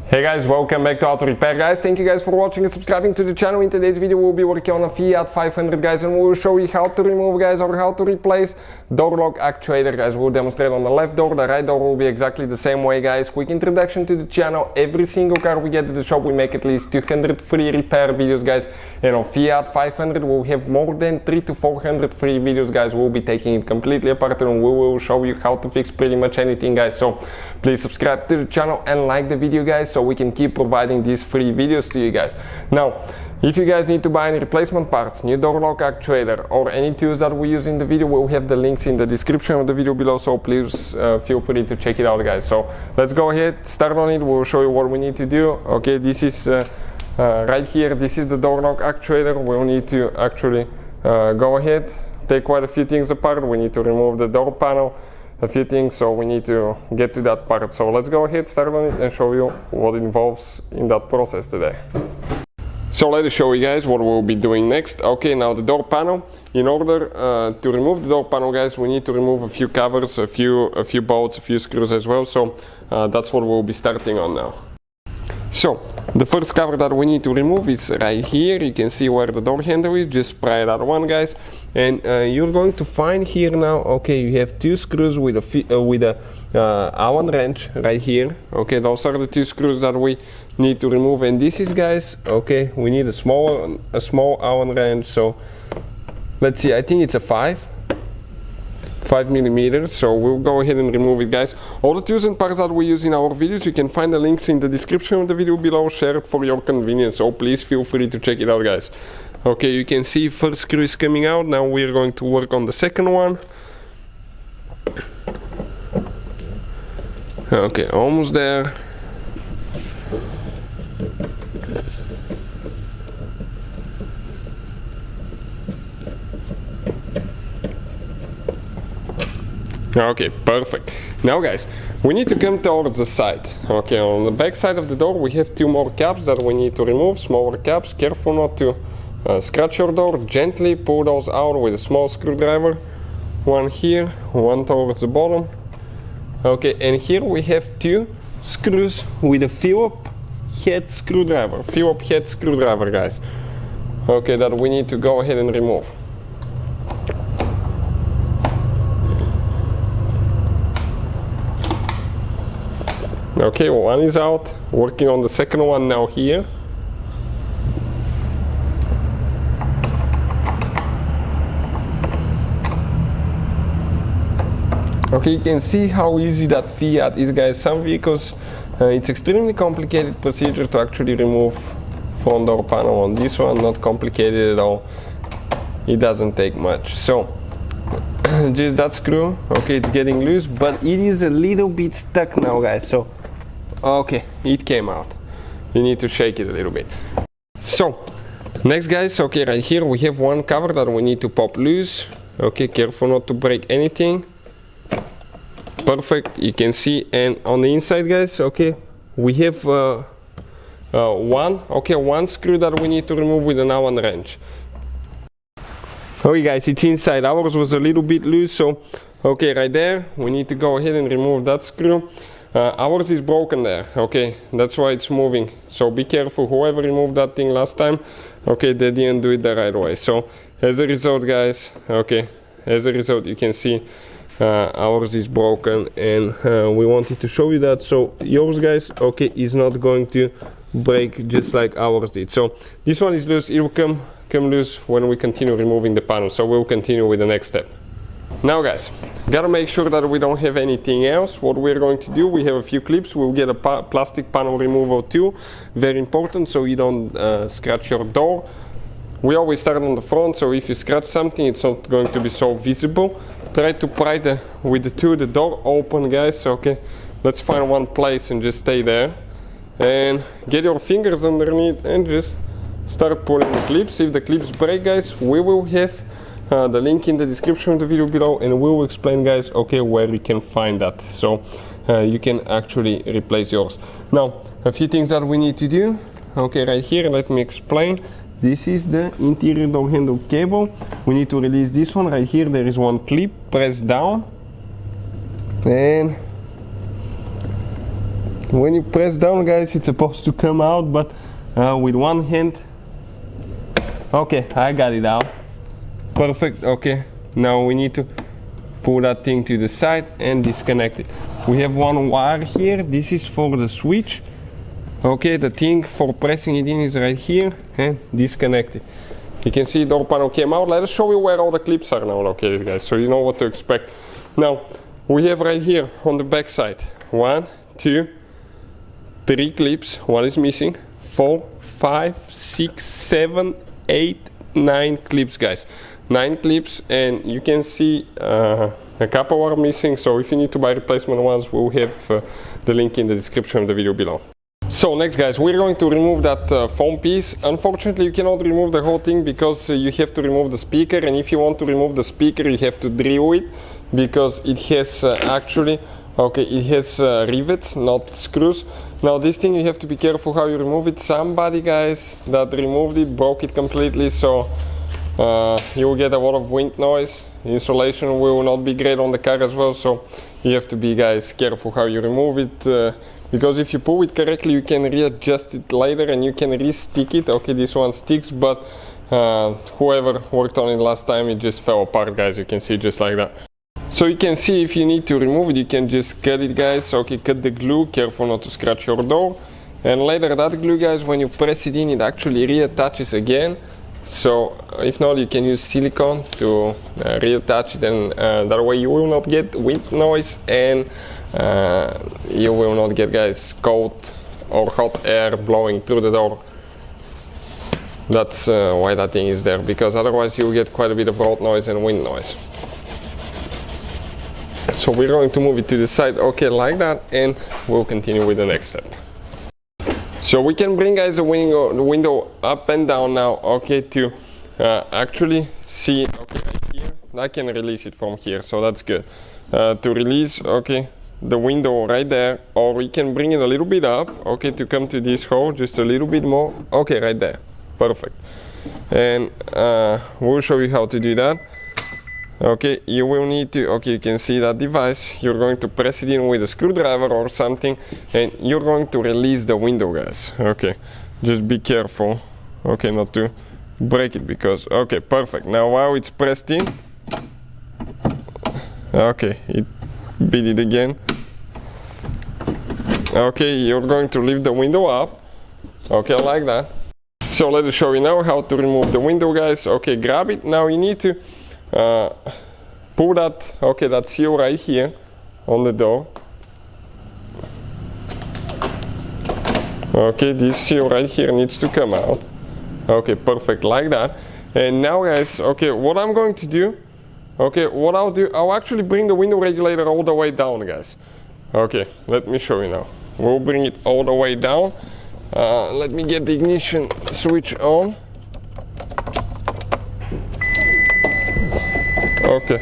Hey guys, welcome back to Auto Repair guys. Thank you guys for watching and subscribing to the channel. In today's video we'll be working on a Fiat 500 guys, and we'll show you how to remove guys or how to replace door lock actuator guys. We'll demonstrate on the left door, the right door will be exactly the same way guys. Quick introduction to the channel: every single car we get to the shop we make at least 200 free repair videos guys, and on Fiat 500 we'll have more than 300 to 400 free videos guys. We'll be taking it completely apart and we will show you how to fix pretty much anything guys. So please subscribe to the channel and like the video guys, so we can keep providing these free videos to you guys. Now, if you guys need to buy any replacement parts, new door lock actuator, or any tools that we use in the video, we'll have the links in the description of the video below, so please feel free to check it out guys. So let's go ahead, start on it. We'll show you what we need to do. Okay, this is right here, this is the door lock actuator. We'll need to actually go ahead, take quite a few things apart. We need to remove the door panel, a few things, so we need to get to that part. So let's go ahead, start on it, and show you what involves in that process today. So let us show you guys what we'll be doing next. Okay, now the door panel. In order to remove the door panel guys, we need to remove a few covers, a few bolts, a few screws as well. So that's what we'll be starting on now. So the first cover that we need to remove is right here. You can see where the door handle is. Just pry that one guys, and you're going to find here now, okay, you have two screws with a Allen wrench right here. Okay, those are the two screws that we need to remove, and this is guys, okay, we need a small Allen wrench. So let's see, I think it's a 5 millimeters, so we'll go ahead and remove it guys. All the tools and parts that we use in our videos, you can find the links in the description of the video below, shared for your convenience, so please feel free to check it out guys. Okay, you can see first screw is coming out. Now we're going to work on the second one. Okay, almost there. Okay, perfect. Now guys, we need to come towards the side. Okay, on the back side of the door we have two more caps that we need to remove, smaller caps. Careful not to scratch your door. Gently pull those out with a small screwdriver. One here, one towards the bottom. Okay, and here we have two screws with a Phillips head screwdriver guys. Okay, that we need to go ahead and remove. Okay, one is out. Working on the second one now here. Okay, you can see how easy that Fiat is guys. Some vehicles, it's extremely complicated procedure to actually remove front door panel. On this one, not complicated at all. It doesn't take much. So just that screw, okay, it's getting loose, but it is a little bit stuck now guys. So okay, it came out. You need to shake it a little bit. So next guys, okay, right here we have one cover that we need to pop loose. Okay, careful not to break anything. Perfect, you can see. And on the inside guys, okay, we have one screw that we need to remove with an Allen wrench. Okay guys, it's inside. Ours was a little bit loose, so okay, right there we need to go ahead and remove that screw. Ours is broken there, okay, that's why it's moving, so be careful. Whoever removed that thing last time, okay, they didn't do it the right way. So as a result guys, okay, you can see ours is broken, and we wanted to show you that. So yours guys, okay, is not going to break just like ours did. So this one is loose. It will come loose when we continue removing the panel, so we'll continue with the next step. Now guys, gotta make sure that we don't have anything else. What we're going to do, we have a few clips. We'll get a plastic panel removal tool, very important, so you don't scratch your door. We always start on the front, so if you scratch something, it's not going to be so visible. Try to pry with the tool the door open guys. Okay, let's find one place and just stay there, and get your fingers underneath and just start pulling the clips. If the clips break guys, we will have the link in the description of the video below, and we will explain guys, okay, where you can find that, so you can actually replace yours. Now a few things that we need to do. Okay, right here, let me explain. This is the interior door handle cable. We need to release this one. Right here there is one clip, press down and when you press down, guys, it's supposed to come out, but with one hand. Okay, I got it out. Perfect. Okay, now we need to pull that thing to the side and disconnect it. We have one wire here. This is for the switch. Okay, the thing for pressing it in is right here, and disconnect it. You can see the door panel came out. Let us show you where all the clips are now located, guys, so you know what to expect. Now, we have right here on the back side 1, 2, 3 clips. One is missing. 4, 5, 6, 7, 8, 9 clips, guys. 9 clips, and you can see a couple are missing, so if you need to buy replacement ones, we'll have the link in the description of the video below. So next, guys, we're going to remove that foam piece. Unfortunately, you cannot remove the whole thing because you have to remove the speaker, and if you want to remove the speaker, you have to drill it because it has it has rivets, not screws. Now this thing, you have to be careful how you remove it. Somebody, guys, that removed it broke it completely, so you will get a lot of wind noise. Insulation will not be great on the car as well, so you have to be, guys, careful how you remove it, because if you pull it correctly, you can readjust it later and you can re-stick it. Okay, this one sticks, but whoever worked on it last time, it just fell apart, guys. You can see just like that. So you can see if you need to remove it, you can just cut it, guys. Okay, cut the glue, careful not to scratch your door. And later that glue, guys, when you press it in, it actually reattaches again. So if not, you can use silicone to reattach it, and that way you will not get wind noise, and you will not get, guys, cold or hot air blowing through the door. That's why that thing is there, because otherwise you'll get quite a bit of road noise and wind noise. So we're going to move it to the side, okay, like that, and we'll continue with the next step. So we can bring, guys, the window up and down now, okay, to actually see, okay, right here. I can release it from here, so that's good. To release, okay, the window right there, or we can bring it a little bit up, okay, to come to this hole, just a little bit more, okay, right there, perfect. And we'll show you how to do that. Okay, you will need to, okay, you can see that device, you're going to press it in with a screwdriver or something, and you're going to release the window, guys. Okay, just be careful, okay, not to break it, because, okay, perfect. Now while it's pressed in, okay, it beat it again. Okay, you're going to lift the window up, okay, like that. So let us show you now how to remove the window, guys. Okay, grab it. Now you need to pull that, okay, that seal right here on the door. Okay, this seal right here needs to come out. Okay, perfect, like that. And now, guys, okay, what I'm going to do, okay, what I'll do, I'll actually bring the window regulator all the way down, guys. Okay, let me show you now. We'll bring it all the way down. Let me get the ignition switch on. Okay,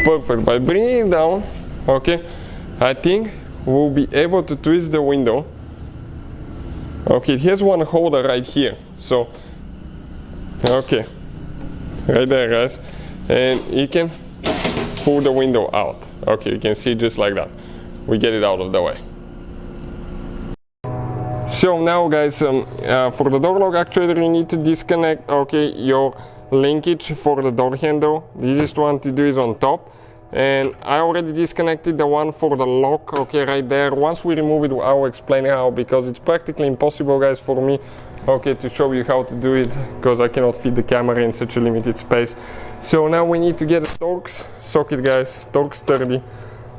perfect. By bringing it down, okay, I think we'll be able to twist the window. Okay, it has one holder right here, so okay, right there, guys, and you can pull the window out. Okay, you can see just like that. We get it out of the way. So now, guys, for the door lock actuator, you need to disconnect, okay, your linkage for the door handle. The easiest one to do is on top, and I already disconnected the one for the lock, okay, right there. Once we remove it, I'll explain how, because it's practically impossible, guys, for me, okay, to show you how to do it, because I cannot fit the camera in such a limited space. So now we need to get a Torx socket, guys, Torx 30,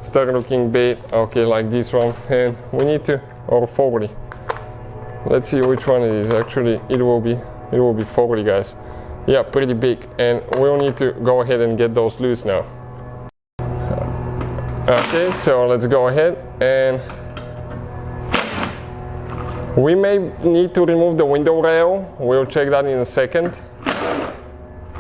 start looking bait, okay, like this one, and we need to, or 40. Let's see which one it is. Actually, it will be 40, guys. Yeah, pretty big, and we'll need to go ahead and get those loose now. Okay, so let's go ahead, and we may need to remove the window rail. We'll check that in a second.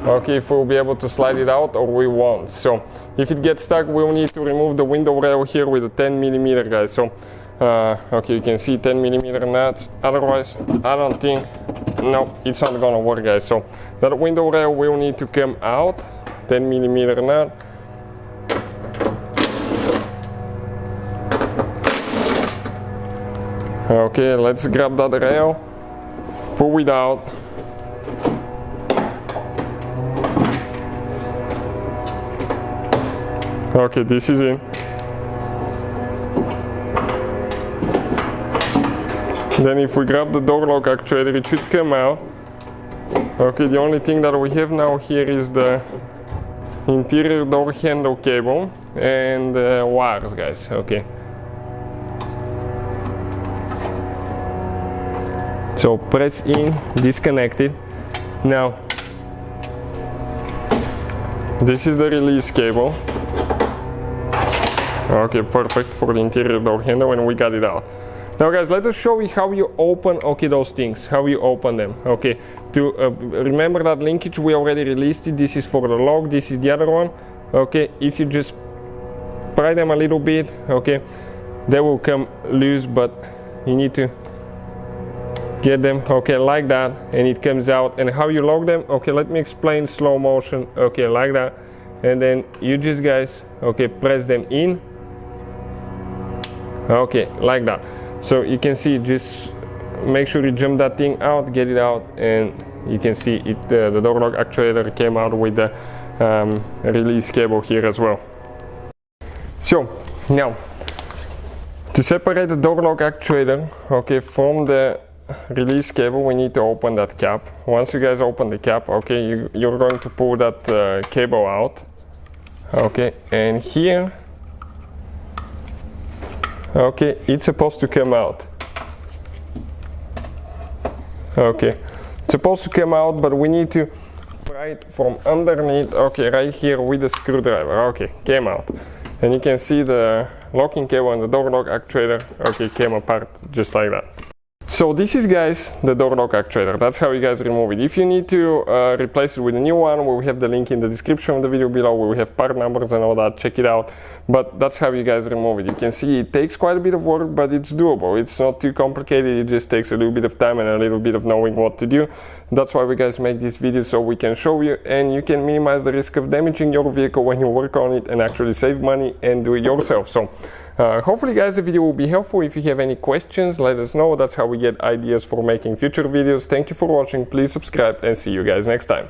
Okay, if we'll be able to slide it out or we won't. So if it gets stuck, we'll need to remove the window rail here with a 10mm, guys. So okay, you can see 10mm nuts. Otherwise, I don't think, no, it's not gonna work, guys. So that window rail will need to come out, 10mm nut. Okay, let's grab that rail, pull it out. Okay, this is in. Then if we grab the door lock actuator, it should come out. Okay, the only thing that we have now here is the interior door handle cable and wires, guys. Okay. So press in, disconnect it. Now, this is the release cable. Okay, perfect for the interior door handle, and we got it out. Now guys, let us show you how you open, okay, those things, how you open them. Okay, to remember that linkage, we already released it. This is for the lock, this is the other one. Okay, if you just pry them a little bit, okay, they will come loose, but you need to get them, okay, like that, and it comes out. And how you lock them, okay, let me explain slow motion. Okay, like that, and then you just, guys, okay, press them in. Okay, like that. So you can see, just make sure you jump that thing out, get it out, and you can see it. The door lock actuator came out with the release cable here as well. So now, to separate the door lock actuator, okay, from the release cable, we need to open that cap. Once you guys open the cap, okay, you're going to pull that cable out. Okay, and here, okay, it's supposed to come out. Okay, it's supposed to come out, but we need to pry it from underneath. Okay, right here with the screwdriver. Okay, came out, and you can see the locking cable and the door lock actuator. Okay, came apart just like that. So this is, guys, the door lock actuator. That's how you guys remove it. If you need to replace it with a new one, we have the link in the description of the video below where we have part numbers and all that. Check it out. But that's how you guys remove it. You can see it takes quite a bit of work, but it's doable. It's not too complicated. It just takes a little bit of time and a little bit of knowing what to do. That's why we guys make this video, so we can show you, and you can minimize the risk of damaging your vehicle when you work on it and actually save money and do it yourself. So hopefully, guys, the video will be helpful. If you have any questions, let us know. That's how we get ideas for making future videos. Thank you for watching. Please subscribe, and see you guys next time.